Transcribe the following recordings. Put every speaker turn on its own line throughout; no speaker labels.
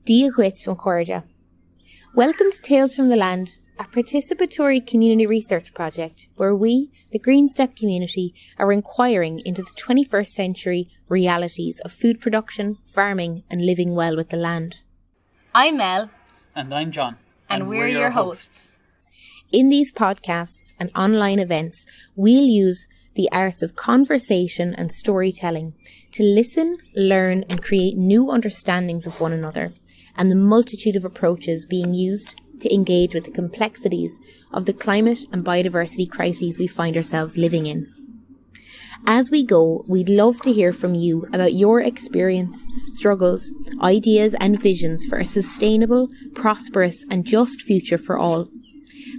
Díaghuit mo Corja. Welcome to Tales from the Land, a participatory community research project where we, the Green Step community, are inquiring into the 21st century realities of food production, farming and living well with the land.
I'm Mel.
And I'm John.
And we're your hosts.
In these podcasts and online events, we'll use the arts of conversation and storytelling to listen, learn and create new understandings of one another and the multitude of approaches being used to engage with the complexities of the climate and biodiversity crises we find ourselves living in. As we go, we'd love to hear from you about your experience, struggles, ideas and visions for a sustainable, prosperous and just future for all.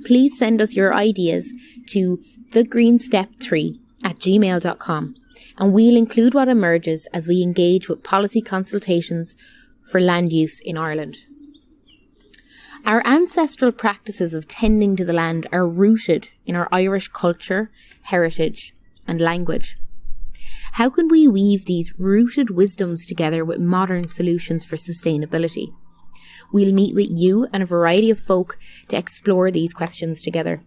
Please send us your ideas to thegreenstep3@gmail.com and we'll include what emerges as we engage with policy consultations for land use in Ireland. Our ancestral practices of tending to the land are rooted in our Irish culture, heritage and language. How can we weave these rooted wisdoms together with modern solutions for sustainability? We'll meet with you and a variety of folk to explore these questions together.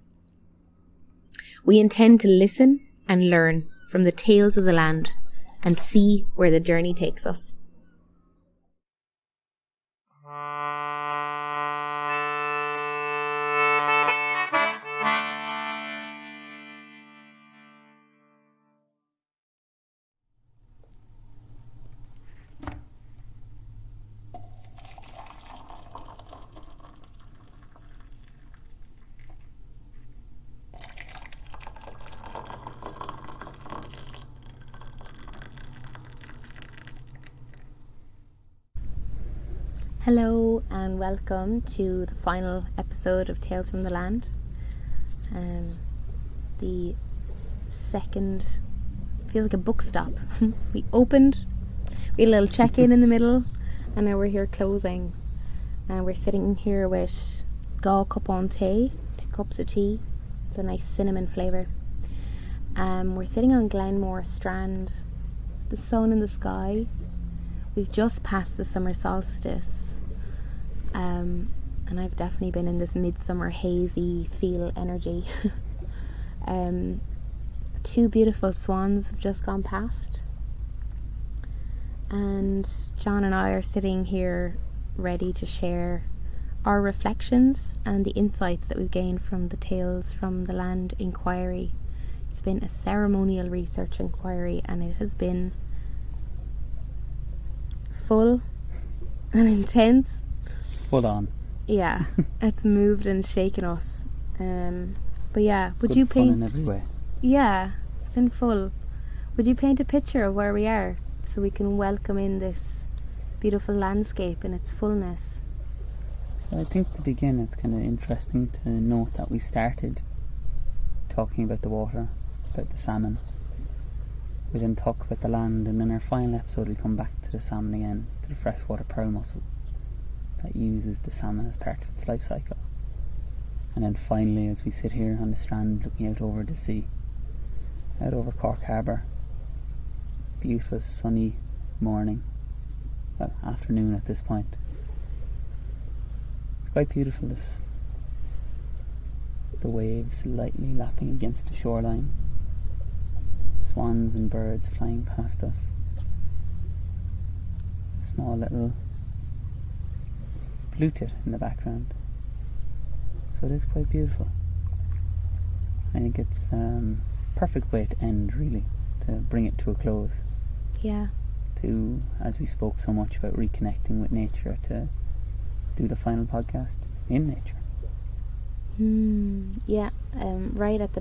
We intend to listen and learn from the tales of the land and see where the journey takes us. Hello and welcome to the final episode of Tales from the Land. The second, feels like a book stop. We opened, we had a little check-in in the middle, and now we're here closing. And we're sitting here with gá cup on tea, 2 cups of tea. It's a nice cinnamon flavour. We're sitting on Glenmore Strand, the sun in the sky. We've just passed the summer solstice. And I've definitely been in this midsummer hazy feel energy. 2 beautiful swans have just gone past. And John and I are sitting here ready to share our reflections and the insights that we've gained from the Tales from the Land inquiry. It's been a ceremonial research inquiry and it has been full and intense.
Full on.
Yeah, it's moved and shaken us. But yeah, would
Good
you
fun
paint?
in every way.
Yeah, it's been full. Would you paint a picture of where we are so we can welcome in this beautiful landscape in its fullness?
So I think to begin, it's kind of interesting to note that we started talking about the water, about the salmon. We then talk about the land, and in our final episode, we come back to the salmon again, to the freshwater pearl mussel that uses the salmon as part of its life cycle. And then finally, as we sit here on the strand looking out over the sea, out over Cork Harbor, beautiful sunny morning, well, afternoon at this point. It's quite beautiful, the waves lightly lapping against the shoreline, swans and birds flying past us, small little fluted in the background. So it is quite beautiful. I think it's perfect way to end, really, to bring it to a close.
Yeah.
To, as we spoke so much about reconnecting with nature, to do the final podcast in nature.
Yeah, right at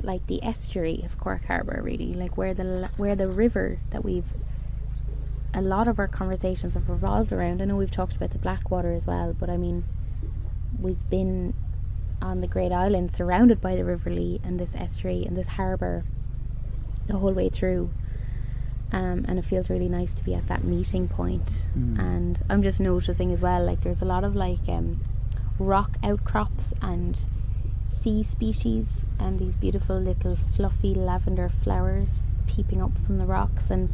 like the estuary of Cork Harbor, really, like where the river that a lot of our conversations have revolved around. I know we've talked about the Blackwater as well, but I mean, we've been on the Great Island surrounded by the River Lee and this estuary and this harbour the whole way through. And it feels really nice to be at that meeting point. And I'm just noticing as well, like there's a lot of like rock outcrops and sea species and these beautiful little fluffy lavender flowers peeping up from the rocks, and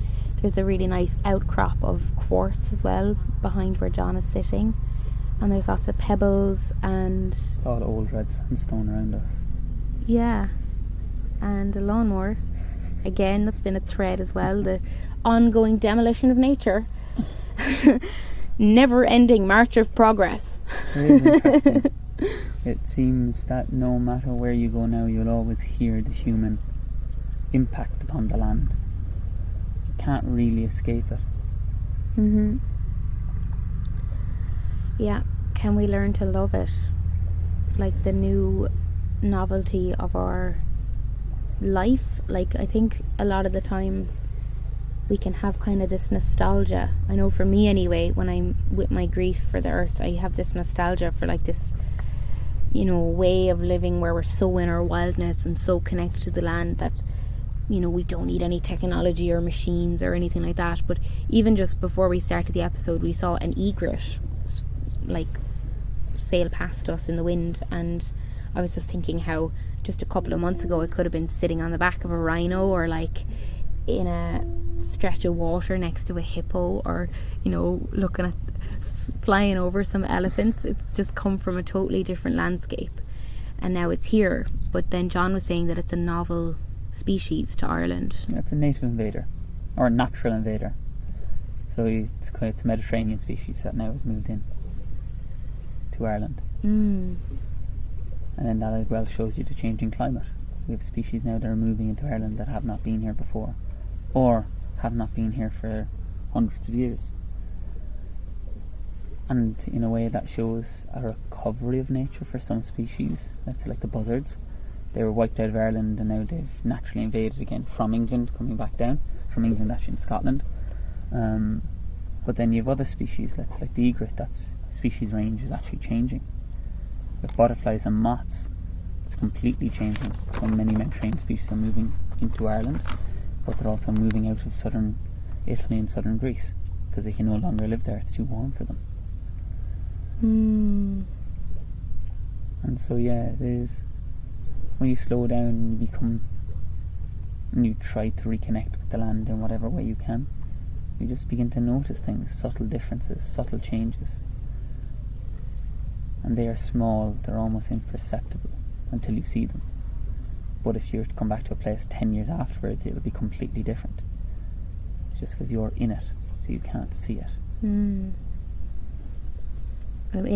There's a really nice outcrop of quartz as well behind where John is sitting. And there's lots of pebbles and...
It's all old red sandstone around us.
Yeah. And a lawnmower. Again, that's been a thread as well. The ongoing demolition of nature. Never-ending march of progress.
It is interesting. It seems that no matter where you go now, you'll always hear the human impact upon the land. You can't really escape it.
Mm-hmm. Yeah. Can we learn to love it? Like the new novelty of our life. Like, I think a lot of the time we can have kind of this nostalgia. I know for me anyway, when I'm with my grief for the earth, I have this nostalgia for like this, you know, way of living where we're so in our wildness and so connected to the land that, you know, we don't need any technology or machines or anything like that. But even just before we started the episode, we saw an egret like sail past us in the wind, and I was just thinking how just a couple of months ago it could have been sitting on the back of a rhino, or like in a stretch of water next to a hippo, or, you know, looking at flying over some elephants. It's just come from a totally different landscape, and now it's here. But then John was saying that it's a novel species to Ireland.
It's a native invader, or a natural invader. So it's a Mediterranean species that now has moved in to Ireland. And then that as well shows you the changing climate. We have species now that are moving into Ireland that have not been here before, or have not been here for hundreds of years. And in a way that shows a recovery of nature for some species. Let's say like the buzzards. They were wiped out of Ireland and now they've naturally invaded again from England, coming back down from England, actually in Scotland. But then you have other species, let's like the egret. That's species range is actually changing. With butterflies and moths, it's completely changing. And many Mediterranean species are moving into Ireland, but they're also moving out of southern Italy and southern Greece because they can no longer live there. It's too warm for them. And so yeah, it is. When you slow down and you become, and you try to reconnect with the land in whatever way you can, you just begin to notice things, subtle differences, subtle changes. And they are small, they're almost imperceptible until you see them. But if you were to come back to a place 10 years afterwards, it'll be completely different. It's just because you're in it, so you can't see it.
In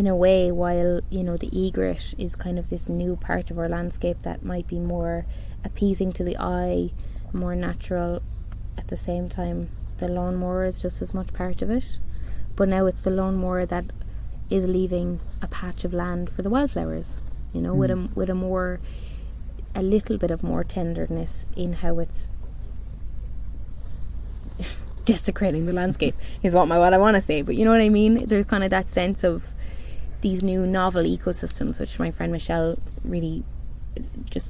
a way, while, you know, the egret is kind of this new part of our landscape that might be more appeasing to the eye, more natural, at the same time the lawnmower is just as much part of it. But now it's the lawnmower that is leaving a patch of land for the wildflowers, you know, with a little bit of more tenderness in how it's desecrating the landscape is what I want to say. But you know what I mean? There's kind of that sense of these new novel ecosystems, which my friend Michelle really just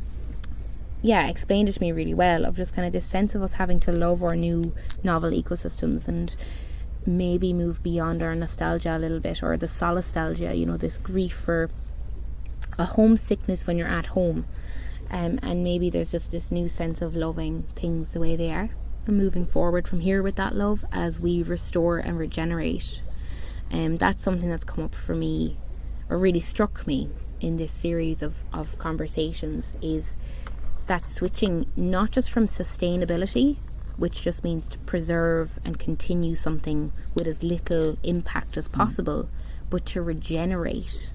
explained it to me really well, of just kind of this sense of us having to love our new novel ecosystems and maybe move beyond our nostalgia a little bit, or the solastalgia, you know, this grief for a homesickness when you're at home, and maybe there's just this new sense of loving things the way they are and moving forward from here with that love as we restore and regenerate. That's something that's come up for me, or really struck me in this series of conversations, is that switching not just from sustainability, which just means to preserve and continue something with as little impact as possible, but to regenerate,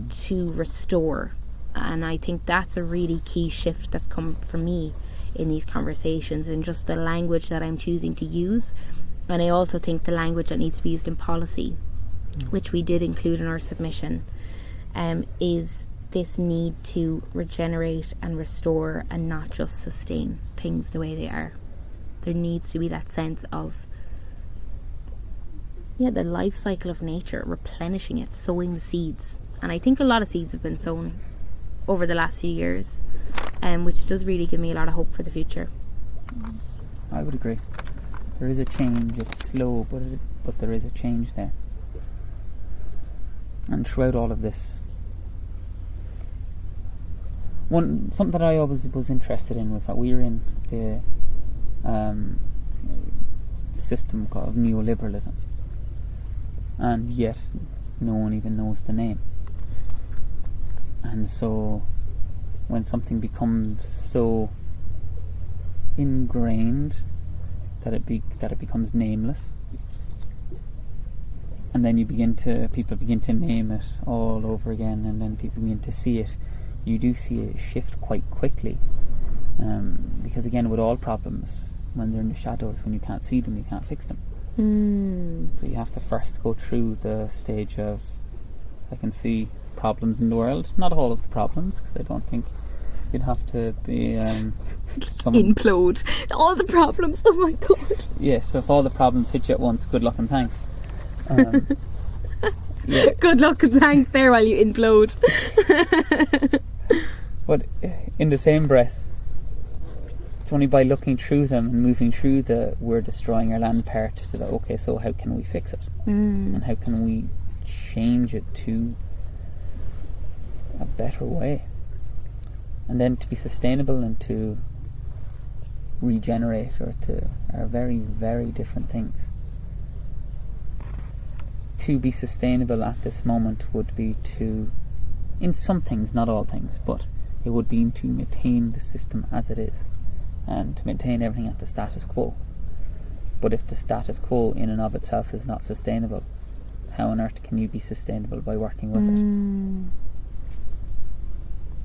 to restore. And I think that's a really key shift that's come for me in these conversations, and just the language that I'm choosing to use. And I also think the language that needs to be used in policy, which we did include in our submission, is this need to regenerate and restore and not just sustain things the way they are. There needs to be that sense of the life cycle of nature, replenishing it, sowing the seeds. And I think a lot of seeds have been sown over the last few years, which does really give me a lot of hope for the future.
I would agree. There is a change. It's slow, but there is a change there. And throughout all of this, something that I always was interested in was that we were in the system called Neoliberalism, and yet no one even knows the name. And so when something becomes so ingrained that it becomes nameless, and then people begin to name it all over again, and then people begin to see it, you do see a shift quite quickly, because again, with all problems, when they're in the shadows, when you can't see them, you can't fix them. So you have to first go through the stage of, I can see problems in the world, not all of the problems, because I don't think you'd have to be
implode all the problems. Oh my god.
Yes, so if all the problems hit you at once, good luck and thanks. Yeah.
Good luck and thanks there while you implode.
But in the same breath, it's only by looking through them and moving through the we're destroying our land part to the okay, so how can we fix it? And how can we change it to a better way? And then to be sustainable and to regenerate are very, very different things. To be sustainable at this moment would be to, in some things, not all things, but it would be to maintain the system as it is and to maintain everything at the status quo. But if the status quo in and of itself is not sustainable, how on earth can you be sustainable by working with it?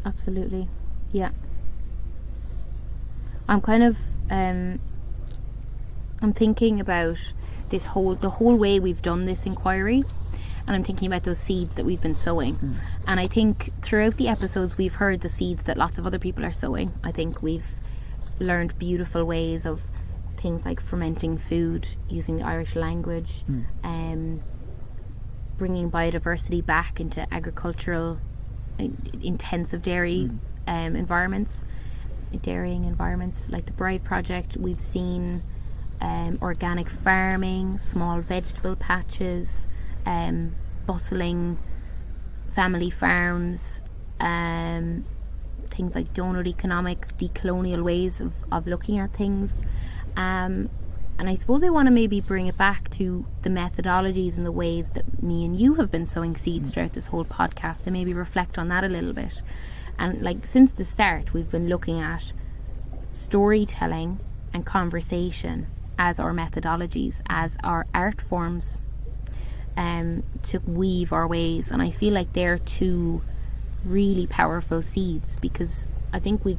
Absolutely. Yeah. I'm kind of I'm thinking about the whole way we've done this inquiry, and I'm thinking about those seeds that we've been sowing. And I think throughout the episodes we've heard the seeds that lots of other people are sowing. I think we've learned beautiful ways of things like fermenting food using the Irish language, bringing biodiversity back into agricultural intensive dairying environments like the Bride Project. We've seen organic farming, small vegetable patches, bustling family farms, things like donut economics, decolonial ways of looking at things. And I suppose I want to maybe bring it back to the methodologies and the ways that me and you have been sowing seeds throughout this whole podcast, and maybe reflect on that a little bit. And like since the start, we've been looking at storytelling and conversation as our methodologies, as our art forms, to weave our ways. And I feel like they're two really powerful seeds, because I think we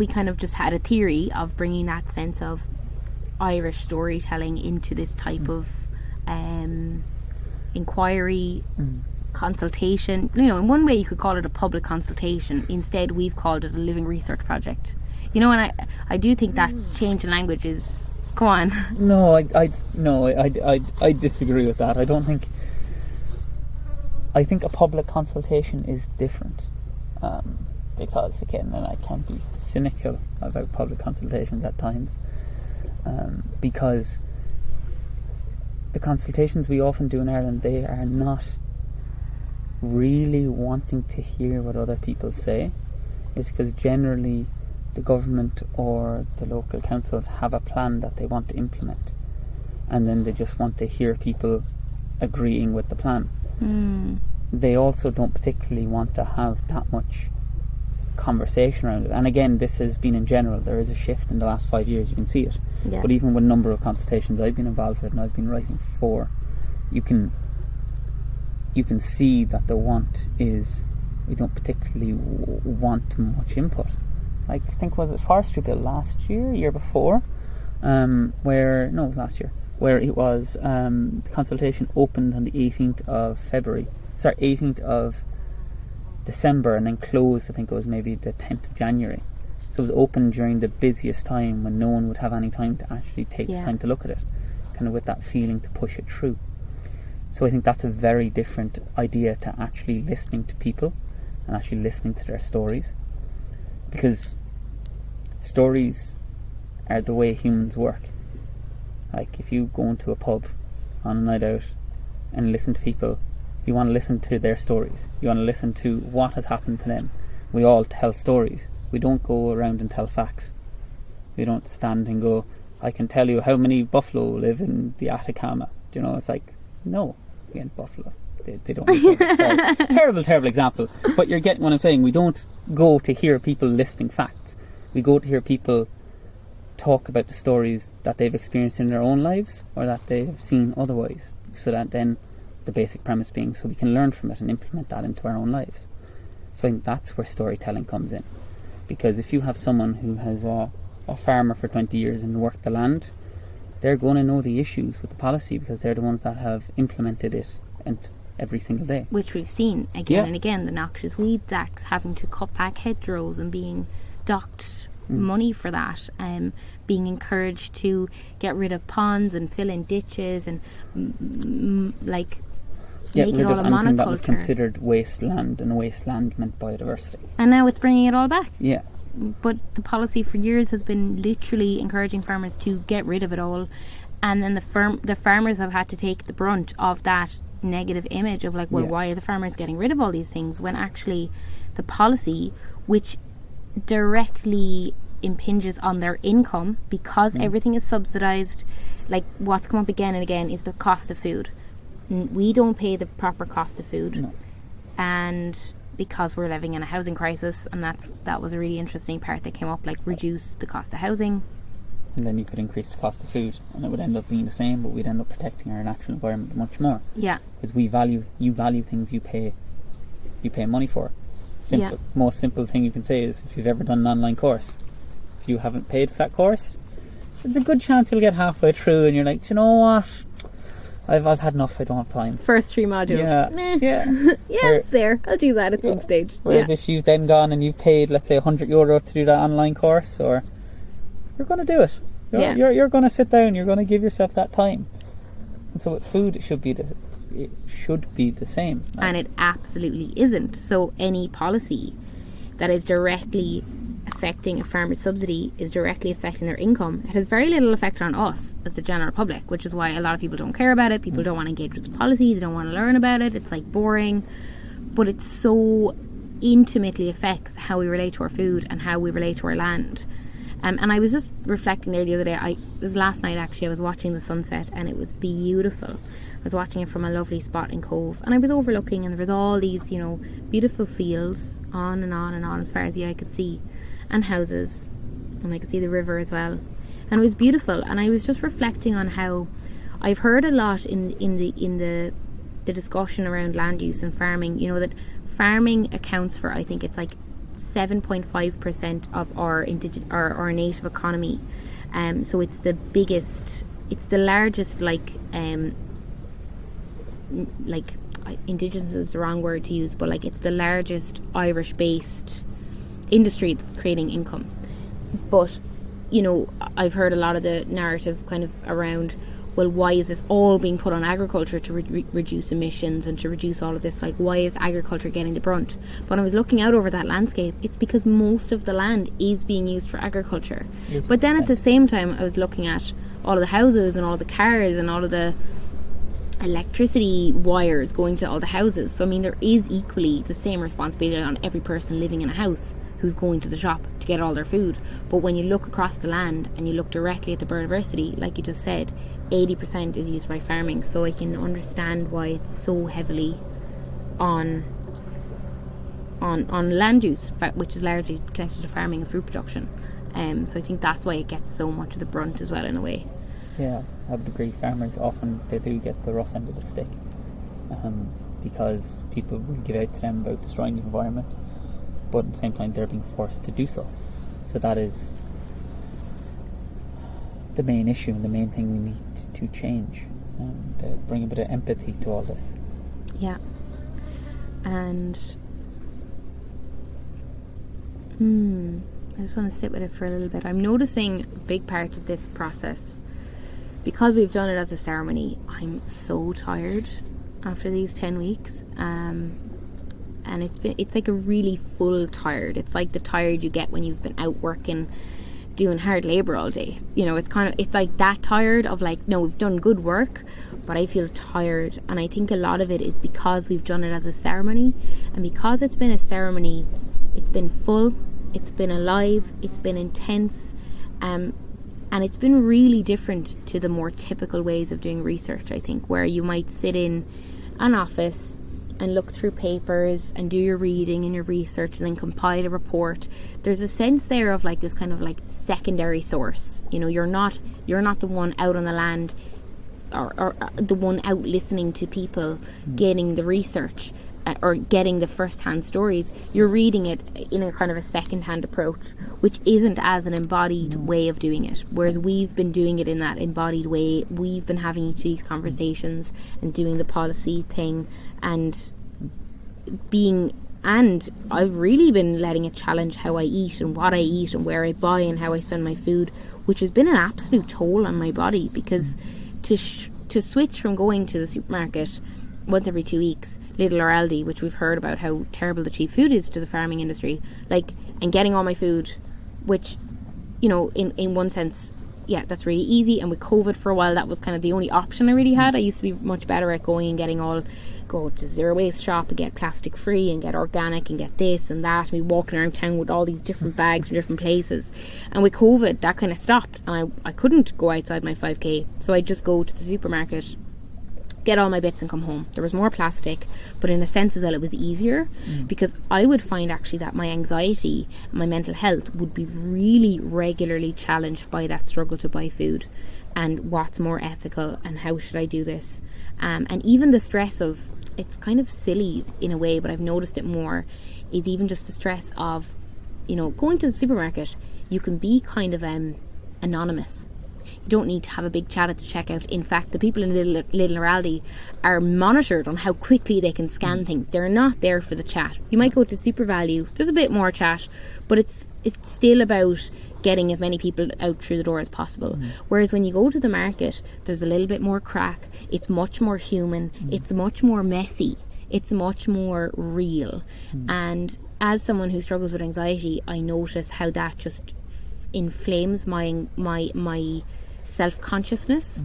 kind of just had a theory of bringing that sense of Irish storytelling into this type of inquiry, consultation. You know, in one way you could call it a public consultation. Instead, we've called it a living research project. You know, and I do think that change in language is... Go on.
No, I disagree with that. I think a public consultation is different. Because again, and I can be cynical about public consultations at times, because the consultations we often do in Ireland, they are not really wanting to hear what other people say. It's because generally the government or the local councils have a plan that they want to implement, and then they just want to hear people agreeing with the plan. They also don't particularly want to have that much conversation around it. And again, this has been in general. There is a shift in the last 5 years, you can see it. But even with a number of consultations I've been involved with and I've been writing for, you can see that the want is, we don't particularly want much input. Like, I think, was it Forestry Bill last year before, where it was last year, where it was the consultation opened on the 18th of December and then closed, I think it was maybe the 10th of January. So it was open during the busiest time when no one would have any time to actually take the time to look at it, kind of with that feeling to push it through. So I think that's a very different idea to actually listening to people and actually listening to their stories, because stories are the way humans work. Like, if you go into a pub on a night out and listen to people, you want to listen to their stories. You want to listen to what has happened to them. We all tell stories. We don't go around and tell facts. We don't stand and go, I can tell you how many buffalo live in the Atacama. Do you know, it's like, no, we ain't buffalo. They don't. Sorry. Terrible example. But you're getting what I'm saying. We don't go to hear people listing facts. We go to hear people talk about the stories that they've experienced in their own lives or that they've seen otherwise. So that then the basic premise being so we can learn from it and implement that into our own lives. So I think that's where storytelling comes in. Because if you have someone who has a farmer for 20 years and worked the land, they're going to know the issues with the policy because they're the ones that have implemented it and every single day.
Which we've seen again and again, the Noxious Weeds Act, having to cut back hedgerows and being docked money for that, being encouraged to get rid of ponds and fill in ditches and make
get
it
rid
all
of
a
anything
monoculture.
that was considered wasteland, and wasteland meant biodiversity.
And now it's bringing it all back.
Yeah.
But the policy for years has been literally encouraging farmers to get rid of it all, and then the farmers have had to take the brunt of that negative image of like, well, why are the farmers getting rid of all these things when actually the policy, which directly impinges on their income because everything is subsidized, like what's come up again and again is the cost of food. We don't pay the proper cost of food, and because we're living in a housing crisis, and that was a really interesting part that came up, like reduce the cost of housing.
And then you could increase the cost of food and it would end up being the same, but we'd end up protecting our natural environment much more.
Yeah.
Because you value things you pay money for. Most simple thing you can say is if you've ever done an online course, if you haven't paid for that course, there's a good chance you'll get halfway through and you're like, do you know what? I've had enough, I don't have time.
First 3 modules. I'll do that at some stage.
Whereas if you've then gone and you've paid, let's say, €100 to do that online course, or you're going to do it. You're going to sit down, you're going to give yourself that time. And so with food, it should be the same.
And it absolutely isn't. So any policy that is directly affecting a farmer's subsidy is directly affecting their income. It has very little effect on us as the general public, which is why a lot of people don't care about it. People don't want to engage with the policy, they don't want to learn about it. It's like boring, but it so intimately affects how we relate to our food and how we relate to our land. And I was just reflecting there the other day. It was last night actually. I was watching the sunset and it was beautiful. I was watching it from a lovely spot in Cove, and I was overlooking, and there was all these, beautiful fields on and on and on as far as the eye could see, and houses, and I could see the river as well, and it was beautiful. And I was just reflecting on how I've heard a lot in the discussion around land use and farming, that farming accounts for, I think it's like 7.5% of our native economy. So it's the biggest, it's the largest, indigenous is the wrong word to use, but it's the largest Irish-based industry that's creating income. But I've heard a lot of the narrative kind of around, well, why is this all being put on agriculture to reduce emissions and to reduce all of this? Why is agriculture getting the brunt? But I was looking out over that landscape, it's because most of the land is being used for agriculture. 100%. But then at the same time, I was looking at all of the houses and all of the cars and all of the electricity wires going to all the houses. So there is equally the same responsibility on every person living in a house who's going to the shop to get all their food. But when you look across the land and you look directly at the biodiversity, like you just said, 80% is used by farming. So I can understand why it's so heavily on land use, which is largely connected to farming and food production. So I think that's why it gets so much of the brunt as well, in a way.
Yeah, I would agree. Farmers often, they do get the rough end of the stick, because people will give out to them about destroying the environment, but at the same time they're being forced to do so. So that is the main issue and the main thing we need to change, and bring a bit of empathy to all this.
Yeah. And I just want to sit with it for a little bit. I'm noticing a big part of this process, because we've done it as a ceremony, I'm so tired after these 10 weeks. And it's like a really full tired. It's like the tired you get when you've been out working, doing hard labour all day. It's like that tired of no, we've done good work, but I feel tired. And I think a lot of it is because we've done it as a ceremony, and because it's been a ceremony, it's been full, it's been alive, it's been intense. And it's been really different to the more typical ways of doing research, I think, where you might sit in an office and look through papers and do your reading and your research and then compile a report. There's a sense there of like this kind of like secondary source. You know, you're not the one out on the land or the one out listening to people getting the research or getting the first-hand stories. You're reading it in a kind of a second-hand approach, which isn't as an embodied way of doing it. Whereas we've been doing it in that embodied way. We've been having each of these conversations and doing the policy thing and I've really been letting it challenge how I eat and what I eat and where I buy and how I spend my food, which has been an absolute toll on my body, because to switch from going to the supermarket once every 2 weeks, Lidl or Aldi, which we've heard about how terrible the cheap food is to the farming industry, like, and getting all my food, which, you know, in one sense, yeah, that's really easy. And with COVID for a while, that was kind of the only option I really had. I used to be much better at going and getting go to zero waste shop and get plastic free and get organic and get this and that, and be walking around town with all these different bags from different places. And with COVID, that kind of stopped, and I couldn't go outside my 5k, so I'd just go to the supermarket, get all my bits and come home. There was more plastic, but in a sense as well it was easier, because I would find actually that my anxiety and my mental health would be really regularly challenged by that struggle to buy food and what's more ethical and how should I do this, and even the stress of, it's kind of silly in a way, but I've noticed it more, is even just the stress of, you know, going to the supermarket. You can be kind of anonymous. You don't need to have a big chat at the checkout. In fact, the people in Lidl or Aldi are monitored on how quickly they can scan things. They're not there for the chat. You might go to Super Value, there's a bit more chat, but it's still about getting as many people out through the door as possible. Whereas when you go to the market, there's a little bit more crack. It's much more human. It's much more messy. It's much more real. And as someone who struggles with anxiety, I notice how that just inflames my self-consciousness,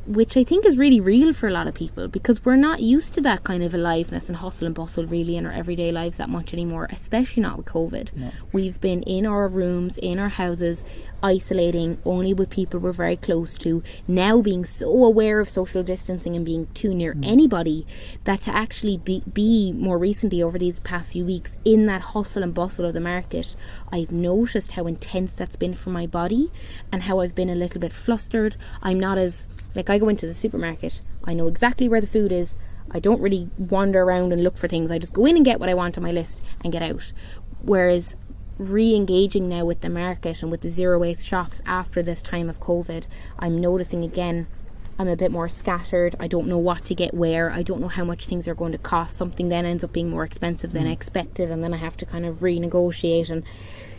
which I think is really real for a lot of people, because we're not used to that kind of aliveness and hustle and bustle really in our everyday lives that much anymore, especially not with COVID. No. We've been in our rooms, in our houses, isolating only with people we're very close to, now being so aware of social distancing and being too near anybody, that to actually be more recently over these past few weeks in that hustle and bustle of the market, I've noticed how intense that's been for my body and how I've been a little bit flustered. I'm not as, like, I go into the supermarket, I know exactly where the food is, I don't really wander around and look for things, I just go in and get what I want on my list and get out. Whereas re-engaging now with the market and with the zero waste shops after this time of COVID, I'm noticing again I'm a bit more scattered. I don't know what to get where. I don't know how much things are going to cost. Something then ends up being more expensive than I expected, and then I have to kind of renegotiate, and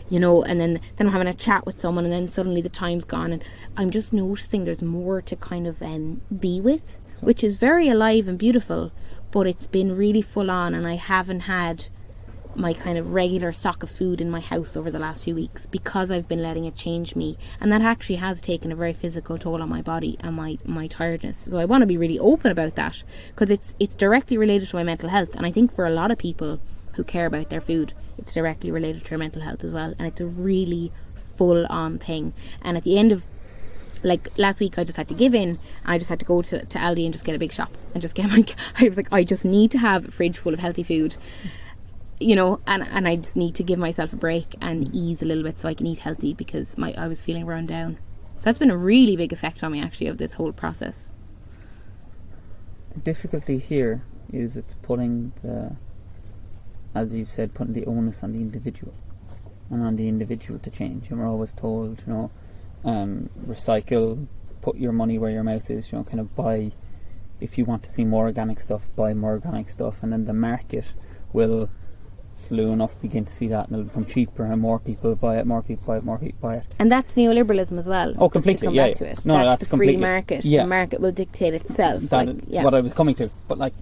you know, and then I'm having a chat with someone, and then suddenly the time's gone, and I'm just noticing there's more to kind of be with, which is very alive and beautiful, but it's been really full on, and I haven't had my kind of regular stock of food in my house over the last few weeks because I've been letting it change me, and that actually has taken a very physical toll on my body and my tiredness. So I want to be really open about that, because it's directly related to my mental health, and I think for a lot of people who care about their food, it's directly related to their mental health as well, and it's a really full on thing. And at the end of, like, last week I just had to give in, and I just had to go to Aldi and just get a big shop and just get I was like, I just need to have a fridge full of healthy food, you know, and I just need to give myself a break and ease a little bit so I can eat healthy, because I was feeling run down. So that's been a really big effect on me actually of this whole process.
The difficulty here is it's putting the, as you've said, putting the onus on the individual and on the individual to change. And we're always told, you know, recycle, put your money where your mouth is, you know, kind of buy, if you want to see more organic stuff, buy more organic stuff, and then the market will slow enough begin to see that, and it'll become cheaper and more people buy it, more people buy it, more people buy it.
And that's neoliberalism as well.
Oh, completely,
come
yeah.
Back to it.
No,
that's
that's
the
completely.
Free market.
Yeah.
The market will dictate itself.
That's what I was coming to. But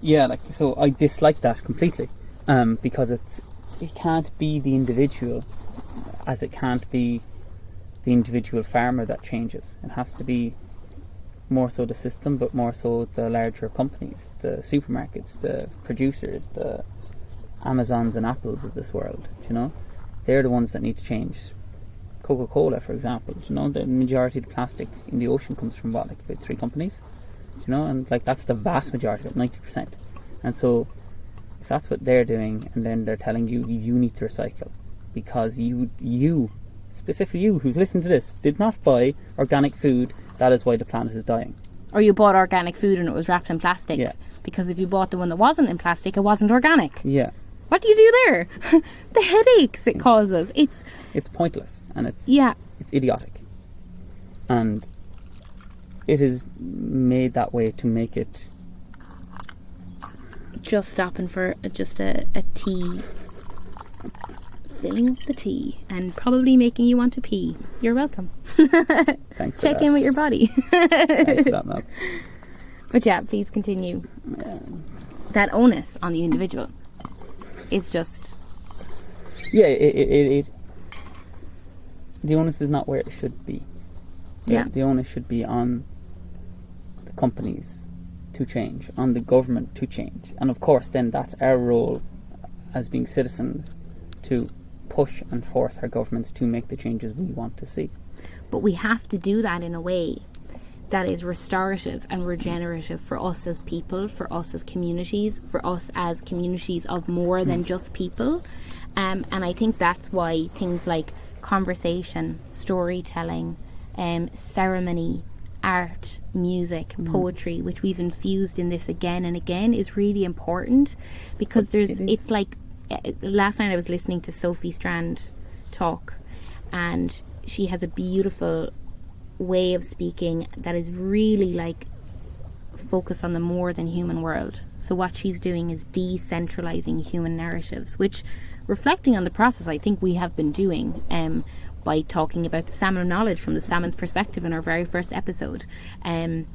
so I dislike that completely, because it can't be the individual, as it can't be the individual farmer that changes. It has to be more so the system, but more so the larger companies, the supermarkets, the producers, the Amazons and Apples of this world, you know. they're the ones that need to change. Coca-Cola, for example, you know, the majority of the plastic in the ocean comes from what, like about 3 companies, you know, and like that's the vast majority of it, 90%. And so if that's what they're doing, and then they're telling you need to recycle because you specifically you who's listening to this did not buy organic food, that is why the planet is dying.
Or you bought organic food and it was wrapped in plastic.
Yeah.
Because if you bought the one that wasn't in plastic, it wasn't organic.
Yeah.
What do you do there? The headaches it causes. It's
pointless, and it's idiotic. And it is made that way to make it
just stopping for just a tea, filling the tea, and probably making you want to pee. You're welcome.
Thanks.
Check in with your body.
Thanks for that, Mel.
But yeah, please continue. That onus on the individual is just...
Yeah, it the onus is not where it should be. The onus should be on the companies to change, on the government to change. And of course, then that's our role as being citizens to push and force our governments to make the changes we want to see.
But we have to do that in a way that is restorative and regenerative for us as people, for us as communities, for us as communities of more than just people. And I think that's why things like conversation, storytelling, ceremony, art, music, poetry, which we've infused in this again and again, is really important, because it's like, last night I was listening to Sophie Strand talk, and she has a beautiful way of speaking that is really like focused on the more than human world. So what she's doing is decentralizing human narratives, which, reflecting on the process, I think we have been doing by talking about the salmon of knowledge from the salmon's perspective in our very first episode, and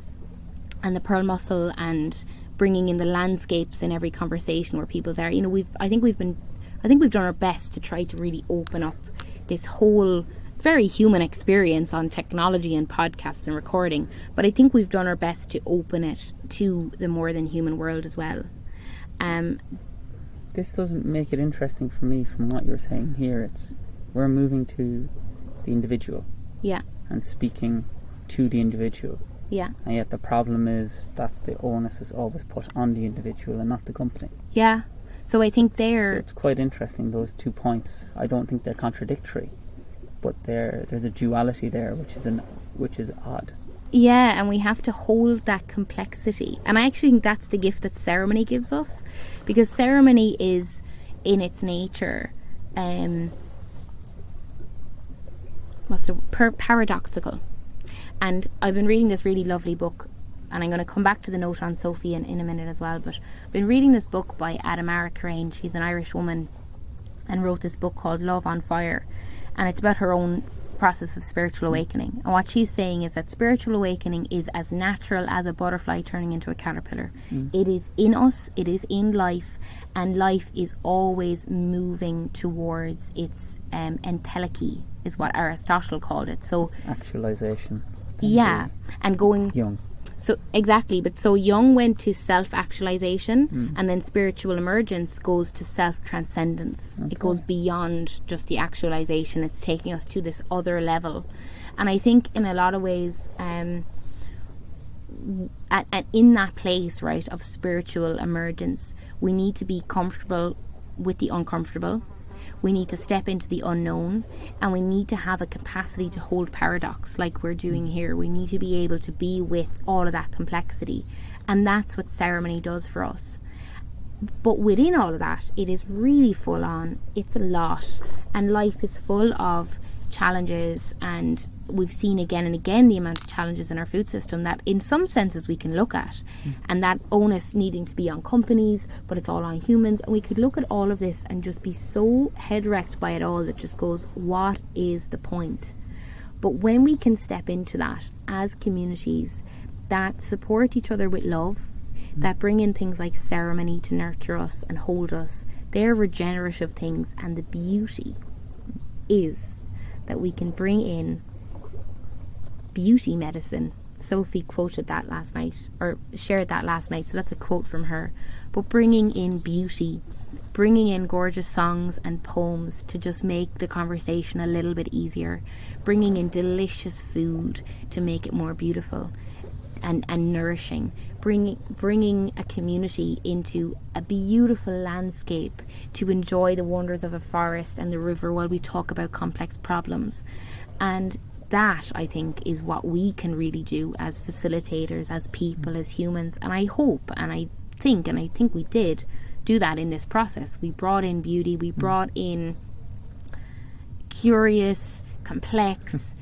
the pearl mussel, and bringing in the landscapes in every conversation where people's are. You know, I think we've done our best to try to really open up this whole very human experience on technology and podcasts and recording, but I think we've done our best to open it to the more than human world as well.
This doesn't make it interesting for me from what you're saying here. We're moving to the individual, and speaking to the individual, and yet the problem is that the onus is always put on the individual and not the company. So I think it's quite interesting, those 2 points. I don't think they're contradictory, but there's a duality there which is odd.
Yeah, and we have to hold that complexity. And I actually think that's the gift that ceremony gives us, because ceremony is, in its nature, paradoxical. And I've been reading this really lovely book, and I'm going to come back to the note on Sophie in a minute as well, but I've been reading this book by Adamara Crane. She's an Irish woman and wrote this book called Love on Fire, and it's about her own process of spiritual awakening. And what she's saying is that spiritual awakening is as natural as a butterfly turning into a caterpillar. It is in us, it is in life, and life is always moving towards its entelechy, is what Aristotle called it. So actualization. And going
young.
So exactly, but so Jung went to self-actualization, and then spiritual emergence goes to self-transcendence. It goes beyond just the actualization. It's taking us to this other level. And I think in a lot of ways, in that place, right, of spiritual emergence, we need to be comfortable with the uncomfortable. We need to step into the unknown, and we need to have a capacity to hold paradox like we're doing here. We need to be able to be with all of that complexity, and that's what ceremony does for us. But within all of that, it is really full on. It's a lot, and life is full of challenges, and we've seen again and again the amount of challenges in our food system that in some senses we can look at, and that onus needing to be on companies, but it's all on humans. And we could look at all of this and just be so head wrecked by it all that just goes, what is the point? But when we can step into that as communities that support each other with love, that bring in things like ceremony to nurture us and hold us, they're regenerative things. And the beauty is that we can bring in beauty medicine. Sophie quoted that last night, or shared that last night, so that's a quote from her. But bringing in beauty bringing in gorgeous songs and poems to just make the conversation a little bit easier, bringing in delicious food to make it more beautiful and nourishing, bringing a community into a beautiful landscape to enjoy the wonders of a forest and the river while we talk about complex problems. And that, I think, is what we can really do as facilitators, as people, as humans. And I hope, and I think we did do that in this process. We brought in beauty, we brought in curious, complex,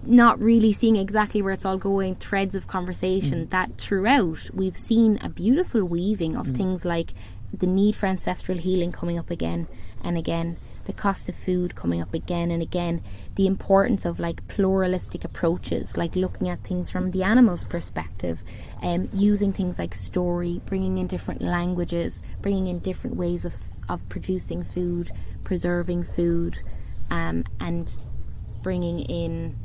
not really seeing exactly where it's all going, threads of conversation that throughout we've seen a beautiful weaving of things like the need for ancestral healing coming up again and again, the cost of food coming up again and again, the importance of like pluralistic approaches, like looking at things from the animal's perspective, using things like story, bringing in different languages, bringing in different ways of producing food, preserving food, and bringing in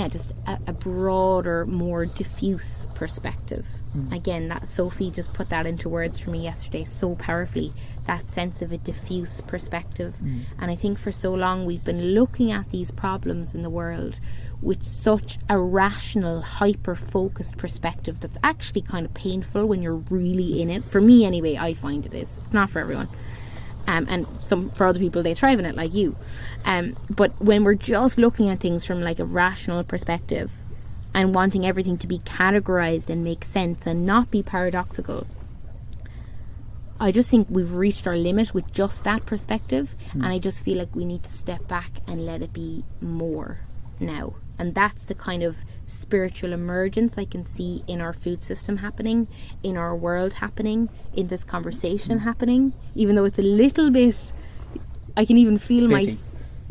just a broader, more diffuse perspective. Again, that Sophie just put that into words for me yesterday so powerfully, that sense of a diffuse perspective. And I think for so long we've been looking at these problems in the world with such a rational, hyper-focused perspective that's actually kind of painful when you're really in it. For me anyway, I find it is. It's not for everyone. And for other people, they thrive in it, like you. But when we're just looking at things from like a rational perspective and wanting everything to be categorized and make sense and not be paradoxical, I just think we've reached our limit with just that perspective. And I just feel like we need to step back and let it be more now. And that's the kind of spiritual emergence I can see in our food system happening, in our world happening, in this conversation happening, even though it's a little bit, I can even feel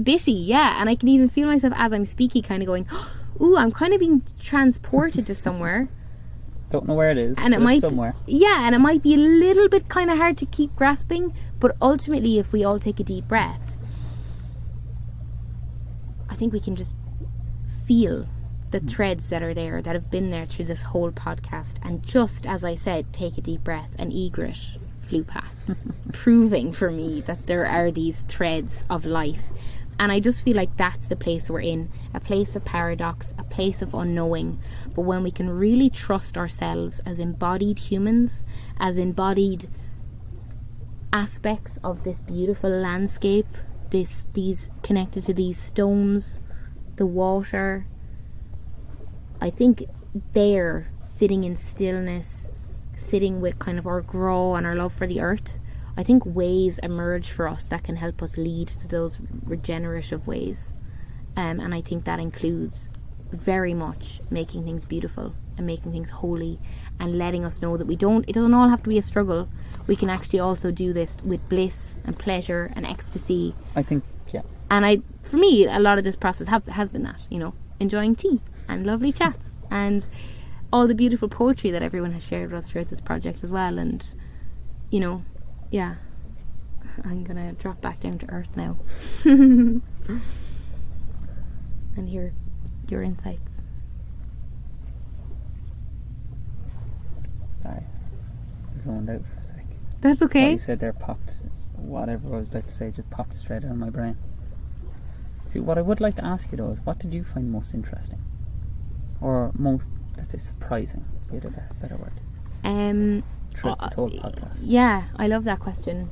bitty, yeah, and I can even feel myself as I'm speaking kind of going, ooh, I'm kind of being transported to somewhere.
Don't know where it is,
and
but it's somewhere.
Yeah, and it might be a little bit kind of hard to keep grasping, but ultimately if we all take a deep breath, I think we can just feel the threads that are there, that have been there through this whole podcast, and just as I said, take a deep breath, and Eiré flew past proving for me that there are these threads of life. And I just feel like that's the place we're in, a place of paradox, a place of unknowing. But when we can really trust ourselves as embodied humans, as embodied aspects of this beautiful landscape, these connected to these stones, the water, I think there, sitting in stillness, sitting with kind of our grow and our love for the earth, I think ways emerge for us that can help us lead to those regenerative ways. And I think that includes very much making things beautiful and making things holy, and letting us know that it doesn't all have to be a struggle. We can actually also do this with bliss and pleasure and ecstasy.
I think, yeah.
And for me, a lot of this process has been that, enjoying tea and lovely chats and all the beautiful poetry that everyone has shared with us throughout this project as well. And, yeah, I'm going to drop back down to earth now and hear your insights.
Sorry, zoned out for a sec.
That's okay.
What you said there popped, whatever I was about to say just popped straight out of my brain. What I would like to ask you though is, what did you find most interesting? Or most, let's say, surprising, be it a better word, throughout this whole podcast?
Yeah, I love that question.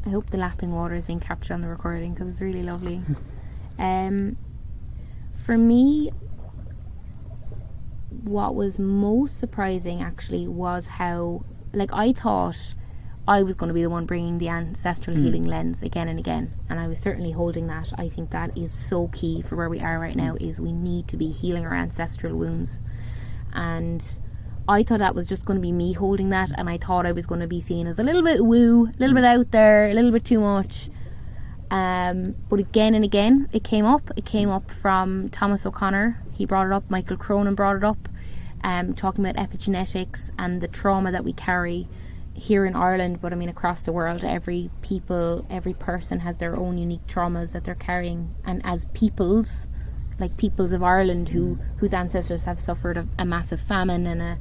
I hope the lapping water is being captured on the recording, because it's really lovely. For me, what was most surprising actually was how, I thought I was going to be the one bringing the ancestral healing lens again and again, and I was certainly holding that. I think that is so key for where we are right now, is we need to be healing our ancestral wounds. And I thought that was just going to be me holding that, and I thought I was going to be seen as a little bit woo, a little bit out there, a little bit too much. But again and again it came up from Thomas O'Connor. He brought it up, Michael Cronin brought it up, talking about epigenetics and the trauma that we carry here in Ireland, but I mean across the world. Every person has their own unique traumas that they're carrying, and as peoples, like peoples of Ireland whose ancestors have suffered a massive famine and a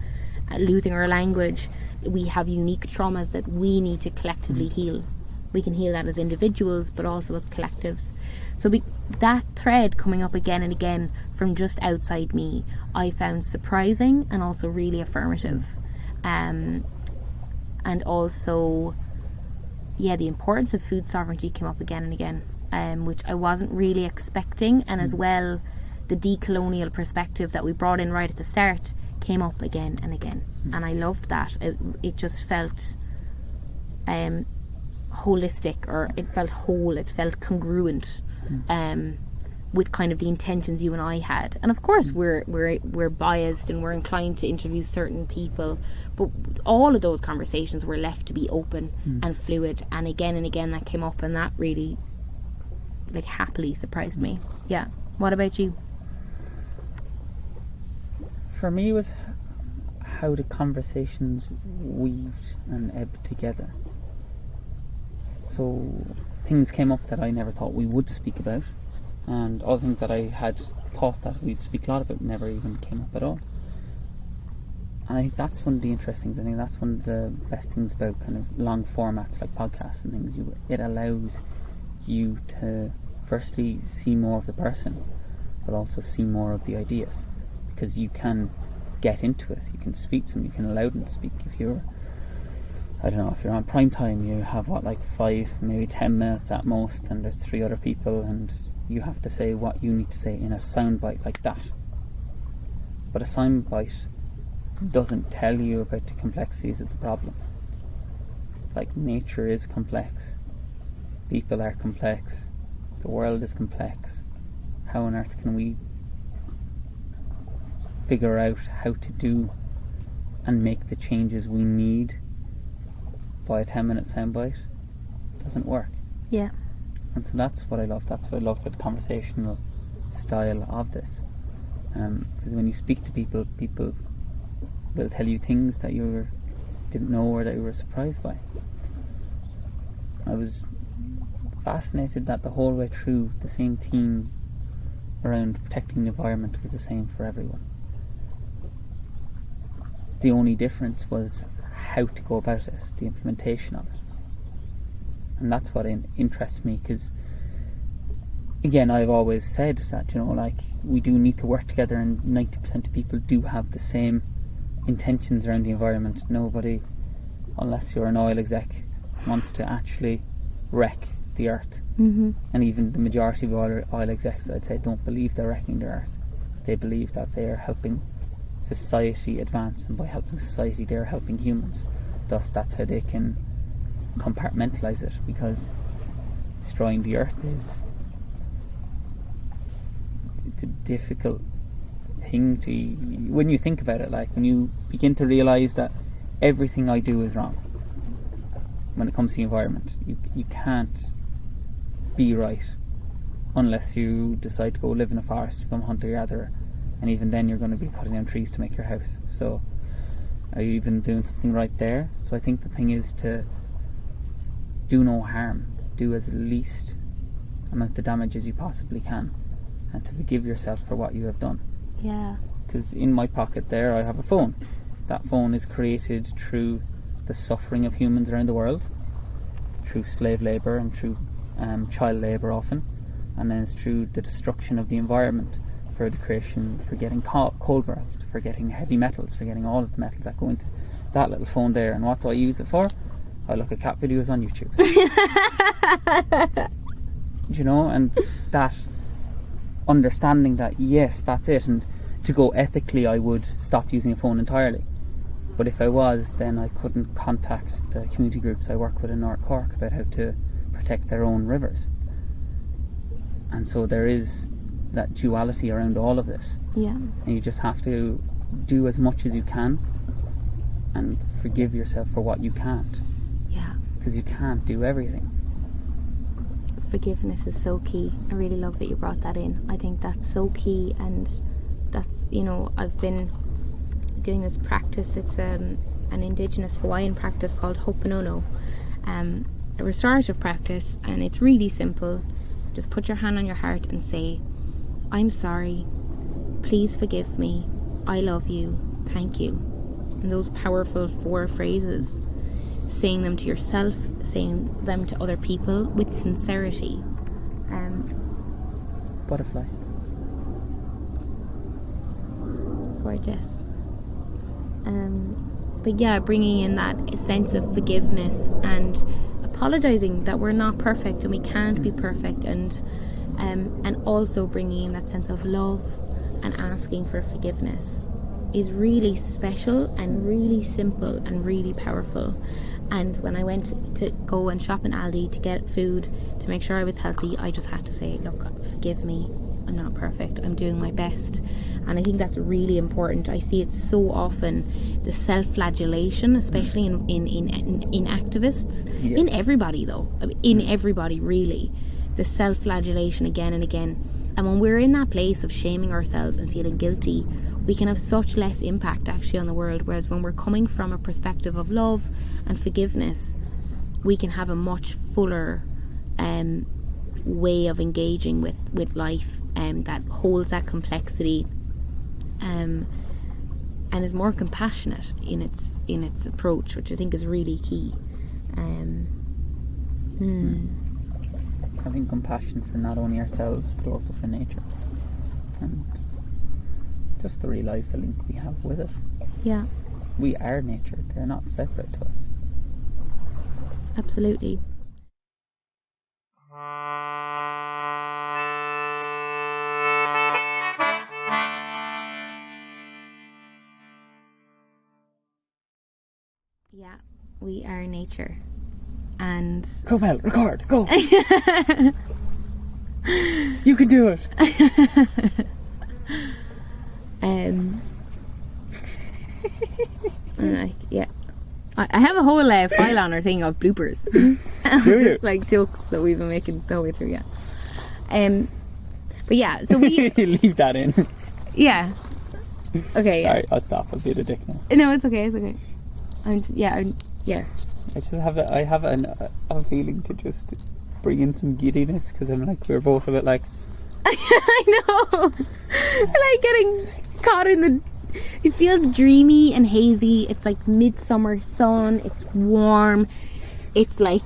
losing our language, we have unique traumas that we need to collectively heal. We can heal that as individuals, but also as collectives. So that thread coming up again and again from just outside me, I found surprising and also really affirmative. And also, the importance of food sovereignty came up again and again, which I wasn't really expecting. And as well, the decolonial perspective that we brought in right at the start came up again and again. And I loved that. It just felt holistic, or it felt whole, it felt congruent with kind of the intentions you and I had. And of course we're biased and we're inclined to interview certain people, but all of those conversations were left to be open and fluid, and again that came up, and that really happily surprised me. Yeah. What about you?
For me, it was how the conversations weaved and ebbed together. So things came up that I never thought we would speak about, and other things that I had thought that we'd speak a lot about never even came up at all. And I think that's one of the interesting things. I think that's one of the best things about kind of long formats like podcasts and things. It allows you to firstly see more of the person, but also see more of the ideas, because you can get into it, you can speak to them, you can allow them to speak. If you're on prime time, you have 5, maybe 10 minutes at most, and there's 3 other people, and you have to say what you need to say in a soundbite like that. But a soundbite doesn't tell you about the complexities of the problem. Nature is complex, people are complex, the world is complex. How on earth can we figure out how to do and make the changes we need by a 10-minute soundbite? It doesn't work.
Yeah.
And so that's what I love. That's what I love about the conversational style of this. Because when you speak to people, people will tell you things that you didn't know or that you were surprised by. I was fascinated that the whole way through the same theme around protecting the environment was the same for everyone. The only difference was how to go about it, the implementation of it. And that's what interests me, because again, I've always said that, we do need to work together, and 90% of people do have the same intentions around the environment. Nobody, unless you're an oil exec, wants to actually wreck the earth. And even the majority of oil execs, I'd say, don't believe they're wrecking the earth. They believe that they are helping society advance, and by helping society they're helping humans. Thus that's how they can compartmentalise it, because destroying the earth it's a difficult thing to, when you think about it, when you begin to realise that everything I do is wrong when it comes to the environment. You can't be right unless you decide to go live in a forest, become a hunter-gatherer, and even then you're going to be cutting down trees to make your house. So are you even doing something right there? So I think the thing is to do no harm, do as least amount of damage as you possibly can, and to forgive yourself for what you have done.
Yeah.
Because in my pocket there I have a phone. That phone is created through the suffering of humans around the world, through slave labour and through child labour often, and then it's through the destruction of the environment, for the creation, for getting coal barrel, for getting heavy metals, for getting all of the metals that go into that little phone there. And what do I use it for? I look at cat videos on YouTube. And that understanding that, yes, that's it. And to go ethically, I would stop using a phone entirely. But if I was, then I couldn't contact the community groups I work with in North Cork about how to protect their own rivers. And so there is that duality around all of this.
Yeah.
And you just have to do as much as you can and forgive yourself for what you can't.
Yeah.
Because you can't do everything.
Forgiveness is so key. I really love that you brought that in. I think that's so key, and that's, I've been doing this practice. It's an indigenous Hawaiian practice called Ho'oponopono, a restorative practice, and it's really simple. Just put your hand on your heart and say, I'm sorry, please forgive me, I love you, thank you. And those powerful 4 phrases, saying them to yourself, saying them to other people with sincerity.
Butterfly.
Gorgeous. But yeah, bringing in that sense of forgiveness and apologizing that we're not perfect and we can't be perfect, and also bringing in that sense of love and asking for forgiveness is really special and really simple and really powerful. And when I went to go and shop in Aldi to get food to make sure I was healthy, I just had to say, look, forgive me, I'm not perfect, I'm doing my best. And I think that's really important. I see it so often, the self-flagellation, especially in activists, in everybody though, in everybody really, the self-flagellation again and again. And when we're in that place of shaming ourselves and feeling guilty, we can have such less impact actually on the world. Whereas when we're coming from a perspective of love and forgiveness, we can have a much fuller way of engaging with life, that holds that complexity, and is more compassionate in its approach, which I think is really key.
Having compassion for not only ourselves but also for nature, and just to realise the link we have with it.
Yeah,
we are nature. They're not separate to us.
Absolutely. Yeah, we are nature. And
go, Mel, record, go. You can do it.
Yeah, I have a whole file on our thing of bloopers.
Do you?
It's like jokes that we've been making the whole way through. Yeah. But yeah, so we
leave that in.
Yeah. Okay.
Sorry, I'll stop. I'll be a dick now.
No, it's okay. It's okay. Yeah.
I just have a feeling to just bring in some giddiness, because I'm like, we're both a bit like
I know, like getting caught in the, it feels dreamy and hazy. It's like midsummer sun, it's warm, it's like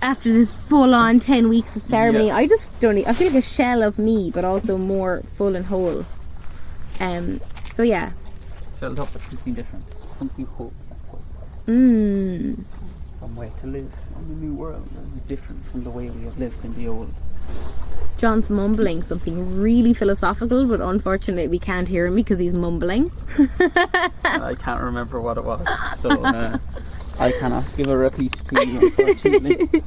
after this full on 10 weeks of ceremony. I just don't, I feel like a shell of me, but also more full and whole. So yeah,
filled up with something different, something hope. That's hope. Some way to live in the new world that is different from the way we have lived in the old.
John's mumbling something really philosophical, but unfortunately we can't hear him because he's mumbling.
I can't remember what it was, so I cannot give a repeat to you, unfortunately.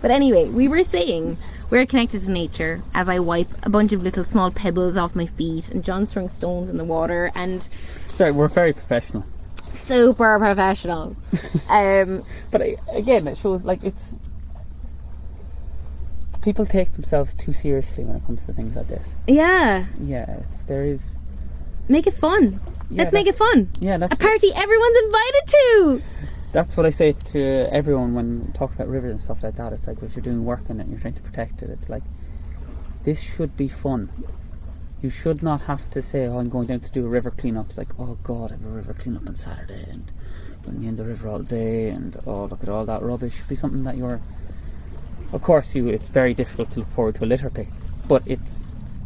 But anyway, we were saying we're connected to nature as I wipe a bunch of little small pebbles off my feet, and John's throwing stones in the water, and
sorry, we're very professional.
Super professional.
But again, it shows like it's people take themselves too seriously when it comes to things like this.
Yeah,
there is.
Make it fun. Let's make it fun.
Yeah, that's
a party everyone's invited to.
That's what I say to everyone when we talk about rivers and stuff like that. It's like, if you're doing work in it and you're trying to protect it, it's like, this should be fun. You should not have to say, oh, I'm going down to do a river cleanup. It's like, oh God, I have a river cleanup on Saturday and I'm going to be in the river all day, and oh, look at all that rubbish. It should be something that you're, of course, it's very difficult to look forward to a litter pick, but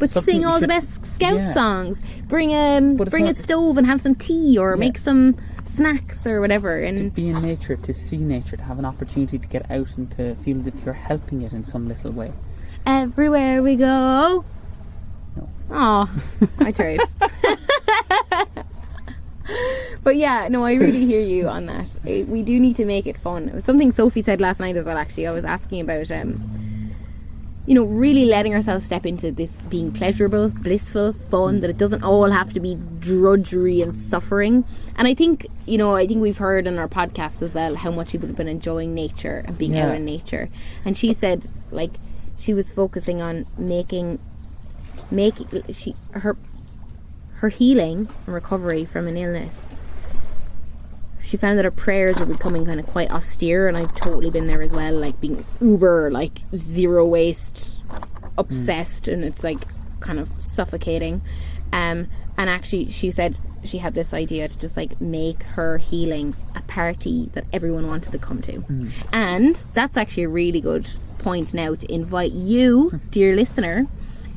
sing all the best scout songs. Bring a stove and have some tea, or make some snacks or whatever. And
to be in nature, to see nature, to have an opportunity to get out and to feel that you're helping it in some little way.
Everywhere we go.
No.
Oh, I tried. But yeah, no, I really hear you on that. We do need to make it fun. It was something Sophie said last night as well, actually. I was asking about really letting ourselves step into this being pleasurable, blissful, fun, that it doesn't all have to be drudgery and suffering. And I think we've heard in our podcast as well how much people have been enjoying nature and being out in nature. And she said, like, she was focusing on her healing and recovery from an illness. She found that her prayers were becoming kind of quite austere, and I've totally been there as well, like being uber, like zero waste, obsessed, and it's like kind of suffocating. And actually, she said she had this idea to just like make her healing a party that everyone wanted to come to. And that's actually a really good point now to invite you, dear listener,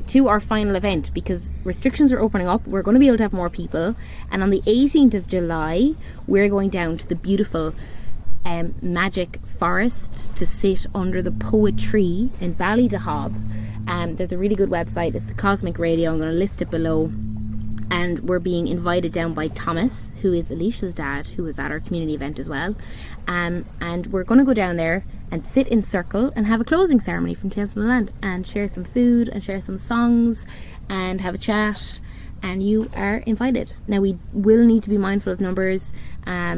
to our final event, because restrictions are opening up. We're going to be able to have more people, and on the 18th of July we're going down to the beautiful magic forest to sit under the poet tree in Ballydehob. There's a really good website, it's the Cosmic Radio, I'm going to list it below. And we're being invited down by Thomas, who is Alicia's dad, who was at our community event as well. And we're going to go down there and sit in circle and have a closing ceremony from Tales from the Land and share some food and share some songs and have a chat. And you are invited. Now, we will need to be mindful of numbers.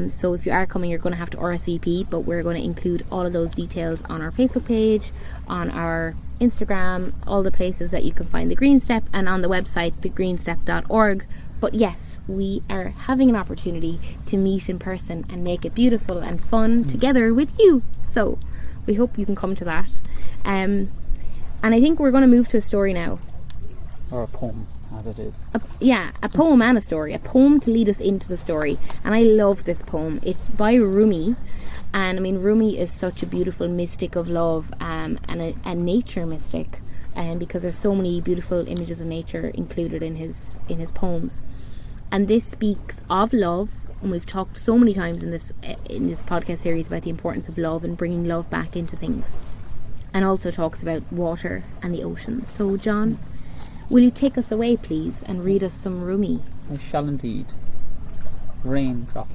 So if you are coming, you're going to have to RSVP. But we're going to include all of those details on our Facebook page, on our Instagram, all the places that you can find the Green Step, and on the website thegreenstep.org. But yes, we are having an opportunity to meet in person and make it beautiful and fun together with you. So we hope you can come to that. And I think we're going to move to a story now.
Or a poem, as it is.
A poem and a story. A poem to lead us into the story. And I love this poem. It's by Rumi. And I mean, Rumi is such a beautiful mystic of love, and a nature mystic, because there's so many beautiful images of nature included in his poems. And this speaks of love, and we've talked so many times in this podcast series about the importance of love and bringing love back into things, and also talks about water and the ocean. So, John, will you take us away, please, and read us some Rumi?
I shall indeed. Raindrop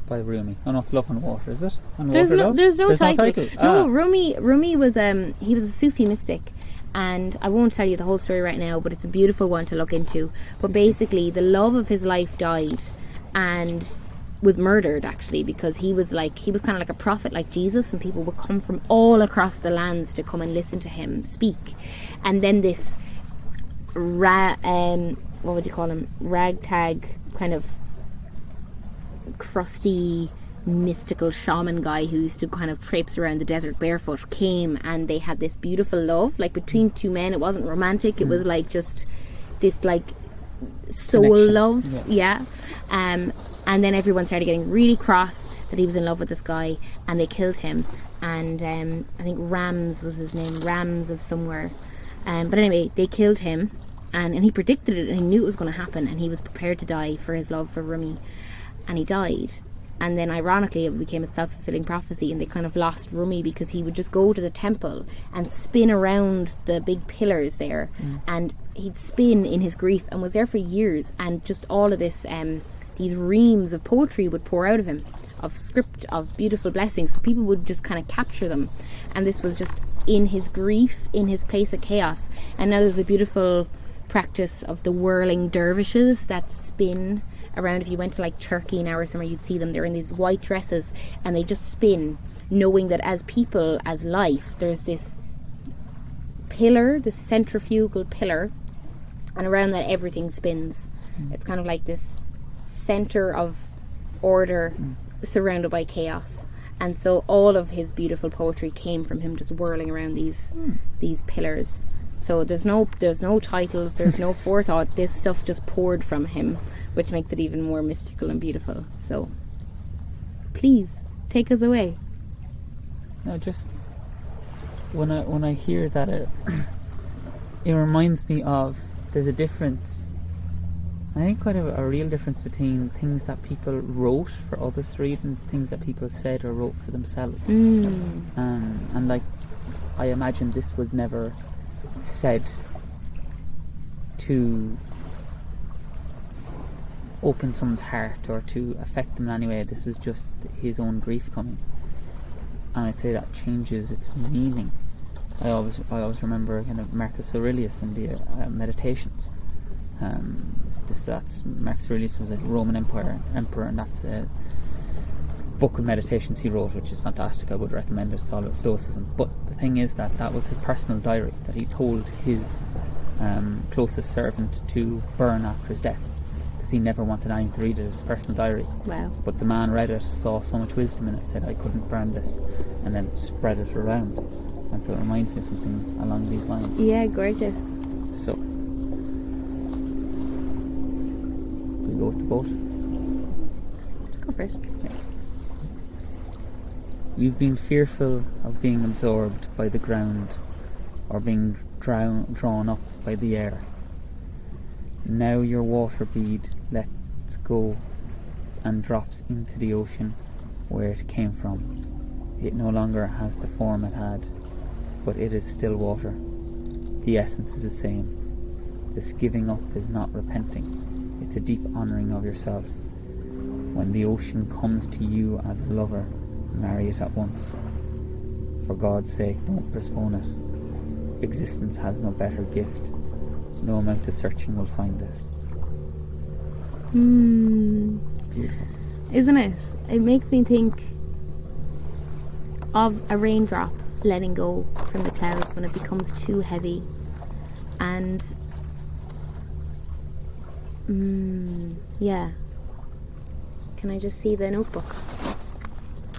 by Rumi. Oh no, it's Love and Water, is it? And
there's no title. No,
Ah.
Rumi was he was a Sufi mystic, and I won't tell you the whole story right now, but it's a beautiful one to look into. But basically, the love of his life died and was murdered, actually, because he was kind of like a prophet like Jesus, and people would come from all across the lands to come and listen to him speak. And then this what would you call him, ragtag kind of crusty mystical shaman guy who used to kind of traipse around the desert barefoot came, and they had this beautiful love, like between two men. It wasn't romantic, it was like just this like soul connection. Love. Yeah. And then everyone started getting really cross that he was in love with this guy, and they killed him. And I think Rams was his name, Rams of somewhere. But anyway, they killed him, and he predicted it, and he knew it was going to happen, and he was prepared to die for his love for Rumi. And he died. And then ironically it became a self-fulfilling prophecy, and they kind of lost Rumi because he would just go to the temple and spin around the big pillars there, and he'd spin in his grief and was there for years, and just all of this these reams of poetry would pour out of him, of script, of beautiful blessings, so people would just kind of capture them. And this was just in his grief, in his place of chaos. And now there's a beautiful practice of the whirling dervishes that spin around. If you went to like Turkey now or somewhere, you'd see them. They're in these white dresses and they just spin, knowing that as people, as life, there's this pillar, this centrifugal pillar, and around that everything spins. It's kind of like this center of order surrounded by chaos. And so all of his beautiful poetry came from him just whirling around these pillars. So there's no titles, there's no forethought. This stuff just poured from him, which makes it even more mystical and beautiful. So please take us away.
No, just when I hear that, it reminds me of, there's a difference, I think quite a real difference between things that people wrote for others to read and things that people said or wrote for themselves. And like, I imagine this was never said to open someone's heart or to affect them in any way. This was just his own grief coming, and I'd say that changes its meaning. I always remember kind of Marcus Aurelius and the Meditations. That's Marcus Aurelius was a Roman emperor, and that's a book of meditations he wrote, which is fantastic. I would recommend it. It's all about Stoicism. But the thing is that was his personal diary that he told his closest servant to burn after his death, because he never wanted anyone to read it, his personal diary.
Wow. But
the man read it, saw so much wisdom in it, said, I couldn't burn this, and then spread it around. And so it reminds me of something along these lines.
Yeah, gorgeous.
So go with the boat?
Let's go for it.
Yeah. You've been fearful of being absorbed by the ground or being drawn up by the air. Now your water bead lets go and drops into the ocean where it came from. It no longer has the form it had, but it is still water. The essence is the same. This giving up is not repenting. It's a deep honouring of yourself. When the ocean comes to you as a lover, marry it at once. For God's sake, don't postpone it. Existence has no better gift. No amount of searching will find this. Beautiful.
Isn't it? It makes me think of a raindrop letting go from the clouds when it becomes too heavy. And yeah. Can I just see the notebook?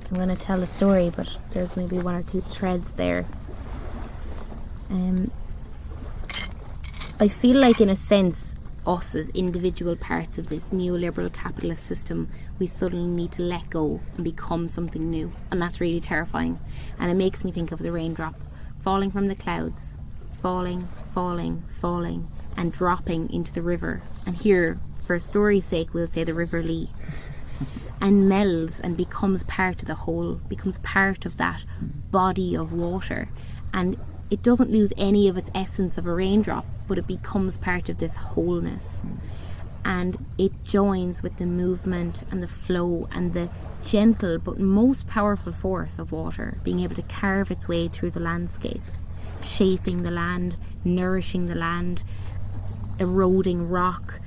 I'm going to tell a story, but there's maybe one or two threads there. I feel like, in a sense, us as individual parts of this neoliberal capitalist system, we suddenly need to let go and become something new, and that's really terrifying. And it makes me think of the raindrop falling from the clouds, falling, and dropping into the river. And here, for story's sake, we'll say the River Lee. And melds and becomes part of the whole, becomes part of that body of water. And it doesn't lose any of its essence of a raindrop, but it becomes part of this wholeness. And it joins with the movement and the flow and the gentle but most powerful force of water, being able to carve its way through the landscape, shaping the land, nourishing the land, eroding rock,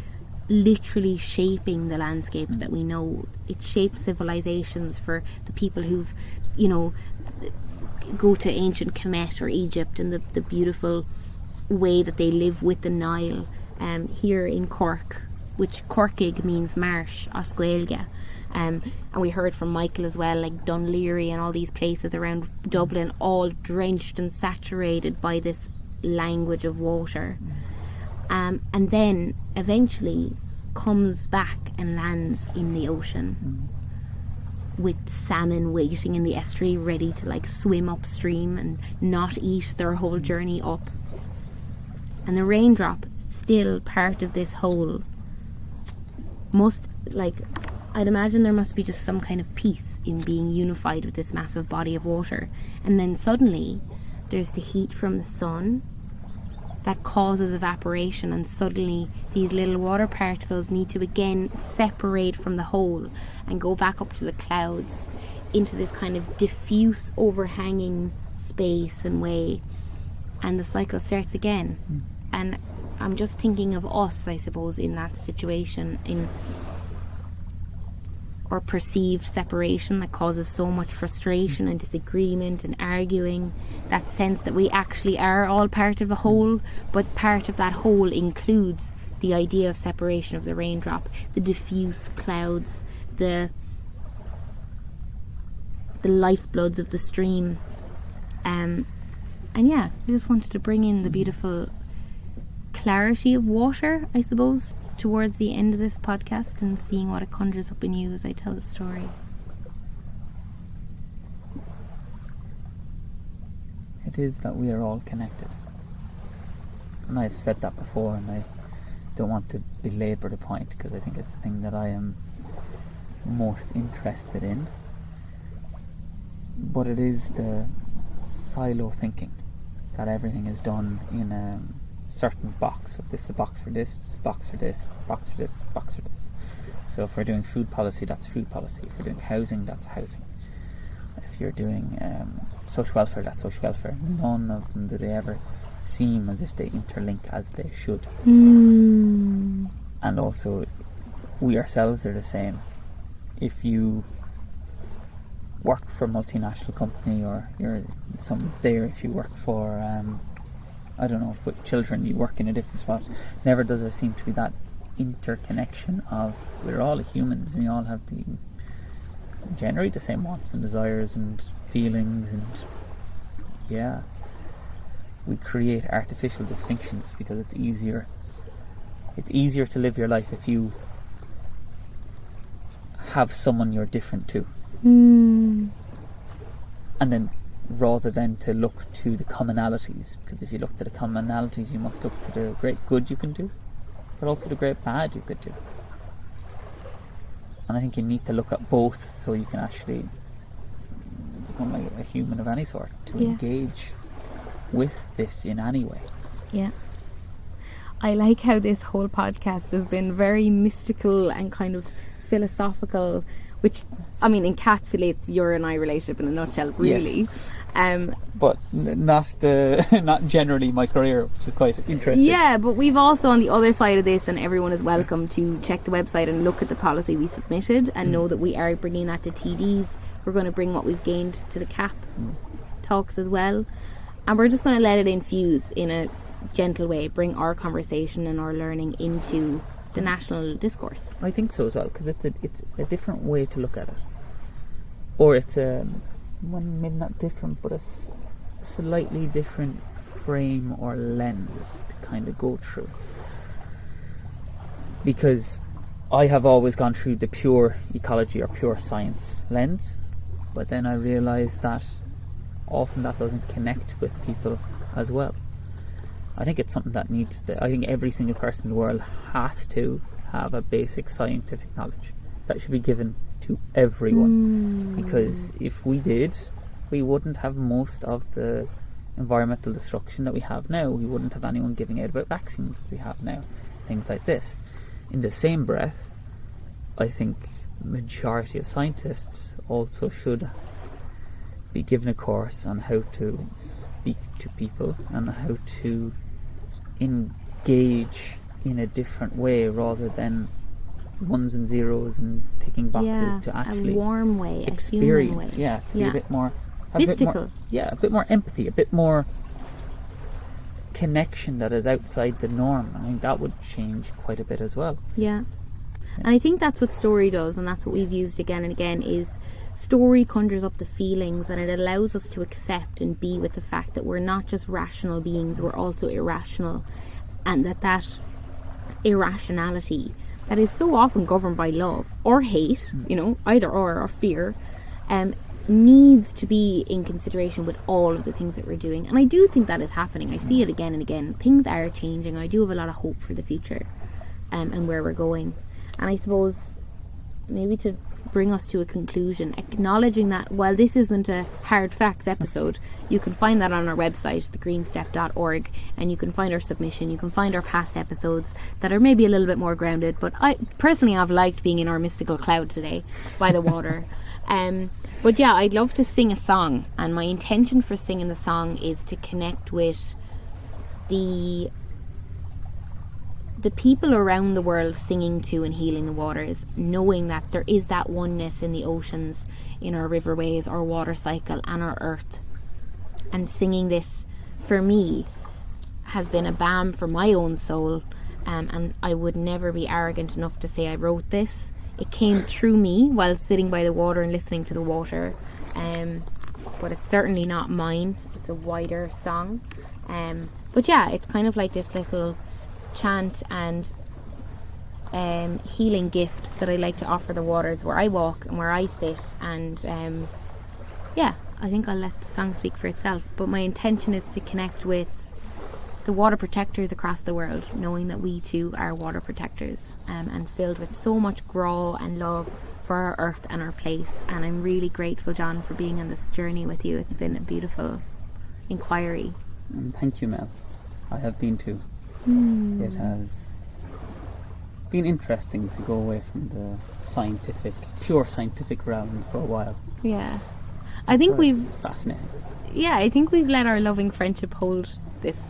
literally shaping the landscapes that we know. It shapes civilizations for the people who've, go to ancient Kemet or Egypt, and the beautiful way that they live with the Nile. Here in Cork, which Corkig means marsh, Oscuelga. And we heard from Michael as well, like Dunleary and all these places around Dublin, all drenched and saturated by this language of water. And then eventually comes back and lands in the ocean with salmon waiting in the estuary, ready to swim upstream and not eat their whole journey up. And the raindrop, still part of this whole, I'd imagine there must be just some kind of peace in being unified with this massive body of water. And then suddenly there's the heat from the sun that causes evaporation, and suddenly these little water particles need to again separate from the whole and go back up to the clouds into this kind of diffuse overhanging space and way, and the cycle starts again. And I'm just thinking of us, I suppose, in that situation, or perceived separation that causes so much frustration and disagreement and arguing. That sense that we actually are all part of a whole, but part of that whole includes the idea of separation of the raindrop, the diffuse clouds, the lifebloods of the stream. And yeah, I just wanted to bring in the beautiful clarity of water, I suppose, towards the end of this podcast, and seeing what it conjures up in you as I tell the story.
It is that we are all connected. And I've said that before, and I don't want to belabor the point, because I think it's the thing that I am most interested in. But it is the silo thinking, that everything is done in a certain box. Of this is a box for this, this is a box for this, box for this, box for this. So if we're doing food policy, that's food policy. If we're doing housing, that's housing. If you're doing social welfare, that's social welfare. None of them do they ever seem as if they interlink as they should. And also, we ourselves are the same. If you work for a multinational company, or you're someone's there, if you work for I don't know, with children you work in a different spot, never does there seem to be that interconnection of we're all humans, and we all have generate the same wants and desires and feelings, and yeah, we create artificial distinctions because it's easier to live your life if you have someone you're different to.
Mm.
And then rather than to look to the commonalities, because if you look to the commonalities, you must look to the great good you can do, but also the great bad you could do. And I think you need to look at both so you can actually become a human of any sort, to engage with this in any way.
Yeah. I like how this whole podcast has been very mystical and kind of philosophical, which, I mean, encapsulates your and I relationship in a nutshell, really.
Yes. But not generally my career, which is quite interesting.
Yeah, but we've also, on the other side of this, and everyone is welcome to check the website and look at the policy we submitted and know that we are bringing that to TDs. We're going to bring what we've gained to the CAP talks as well. And we're just going to let it infuse in a gentle way, bring our conversation and our learning into the national discourse.
I think so as well, because it's a different way to look at it. Or it's maybe not different, but a slightly different frame or lens to kind of go through. Because I have always gone through the pure ecology or pure science lens, but then I realised that often that doesn't connect with people as well. I think it's something that I think every single person in the world has to have a basic scientific knowledge that should be given to everyone. Because if we did, we wouldn't have most of the environmental destruction that we have now. We wouldn't have anyone giving out about vaccines we have now, things like this. In the same breath, I think majority of scientists also should be given a course on how to speak to people and how to engage in a different way rather than ones and zeros and ticking boxes, to actually
a warm way,
experience,
a human way.
to be a bit more
mystical.
A bit more empathy, a bit more connection that is outside the norm. I think that would change quite a bit as well.
Yeah. And I think that's what story does, and that's what we've used again and again, is story conjures up the feelings, and it allows us to accept and be with the fact that we're not just rational beings, we're also irrational, and that irrationality that is so often governed by love or hate, either or fear, needs to be in consideration with all of the things that we're doing. And I do think that is happening. I see it again and again. Things are changing. I do have a lot of hope for the future and where we're going. And I suppose maybe to bring us to a conclusion, acknowledging that while this isn't a hard facts episode, you can find that on our website, thegreenstep.org, and you can find our submission, you can find our past episodes that are maybe a little bit more grounded. But I personally have liked being in our mystical cloud today by the water. But yeah, I'd love to sing a song, and my intention for singing the song is to connect with the people around the world singing to and healing the waters, knowing that there is that oneness in the oceans, in our riverways, our water cycle and our earth. And singing this, for me, has been a balm for my own soul, and I would never be arrogant enough to say I wrote this. It came through me while sitting by the water and listening to the water, but it's certainly not mine. It's a wider song, but yeah, it's kind of like this little chant and healing gift that I like to offer the waters where I walk and where I sit. And I think I'll let the song speak for itself, but my intention is to connect with the water protectors across the world, knowing that we too are water protectors, and filled with so much graw and love for our earth and our place. And I'm really grateful, John, for being on this journey with you. It's been a beautiful inquiry.
And thank you, Mel. I have been too. It has been interesting to go away from the pure scientific realm for a while.
Yeah, I think
it's fascinating.
Yeah, I think we've let our loving friendship hold this.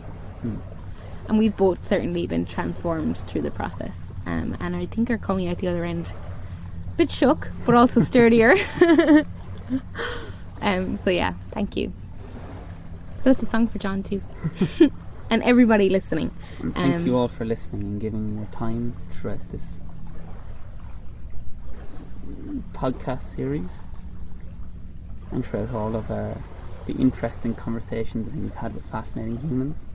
And we've both certainly been transformed through the process, and I think are coming out the other end a bit shook but also sturdier. So yeah, thank you. So that's a song for John too. And everybody listening.
And thank you all for listening and giving your time throughout this podcast series and throughout all of the interesting conversations that we've had with fascinating humans.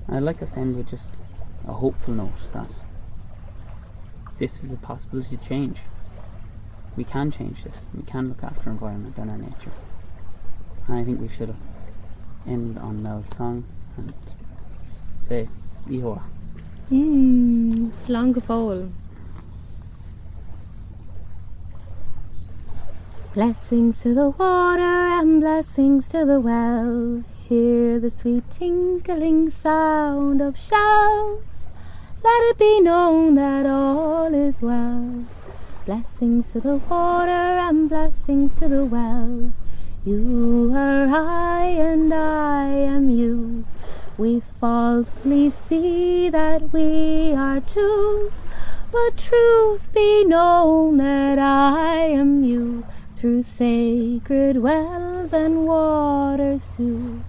And I'd like us to end with just a hopeful note that this is a possibility to change. we can change this. We can look after our environment and our nature. And I think we should end on Mel's song and say Ihoa.
Slán go fóill. Blessings to the water and blessings to the well. Hear the sweet tinkling sound of shells. Let it be known that all is well. Blessings to the water and blessings to the well. You are I and I am you. We falsely see that we are two, but truth be known that I am you. Through sacred wells and waters too.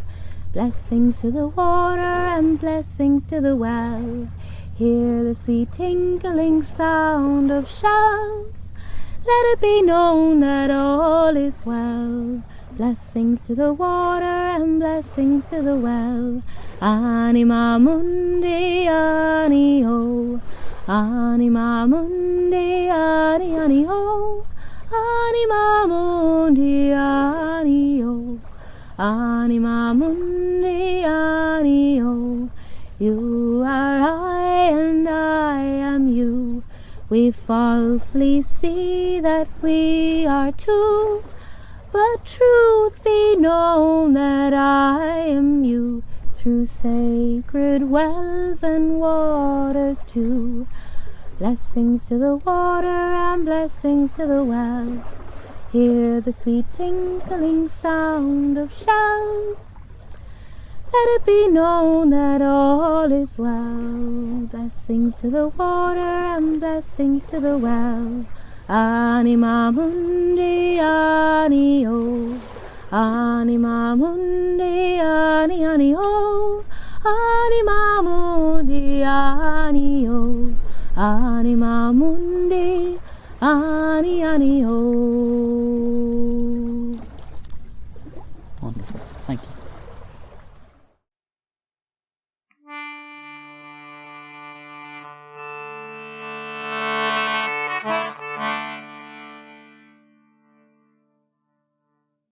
Blessings to the water and blessings to the well. Hear the sweet tinkling sound of shells. Let it be known that all is well. Blessings to the water and blessings to the well. Anima mundi ani o. Anima mundi ani ani o. Anima mundi ani o. Anima mundi ani o. You are I and I am you. We falsely see that we are two, but truth be known that I am you. Through sacred wells and waters too. Blessings to the water and blessings to the well. Hear the sweet tinkling sound of shells. Let it be known that all is well. Blessings to the water and blessings to the well. Anima mundi ani o. Anima mundi ani ani o. Anima mundi ani o. Anima mundi ani ani o.